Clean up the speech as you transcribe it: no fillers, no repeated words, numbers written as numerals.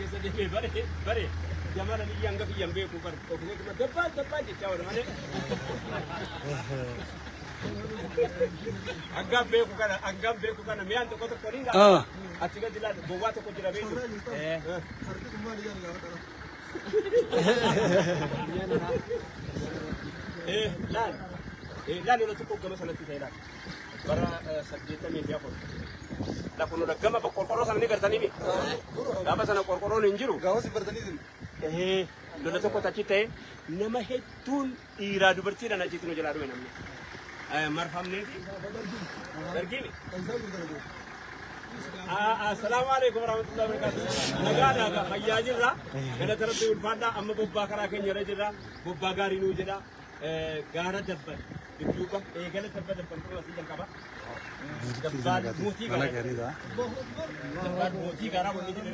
Bare jamana ni yanga ki yambe ku bar ko ne kuma dabba ke tawo da mane agabbe ku kana me anta ko to koringa atiga dilad bo wato ko dirabe lan lo to ko gama salati tayla bara sabjeta mi biya ko la kuno da gama ba korkoro sana ni gartani mi da ba sana korkoro ni njiru gawas bertani din lo to ko ta cite nama hetun ira du bertira na citino jala do namni marfam ne dargimi assalamu alaikum warahmatullahi wabarakatuh nagada ga hayyajira kada tarabbi ulfanda amma bobba kara kenya rajira bobba gari nu jira gara dabba duba gala dabba dabba ko wasi kaba dabba muti gara dabba muti gara woni jira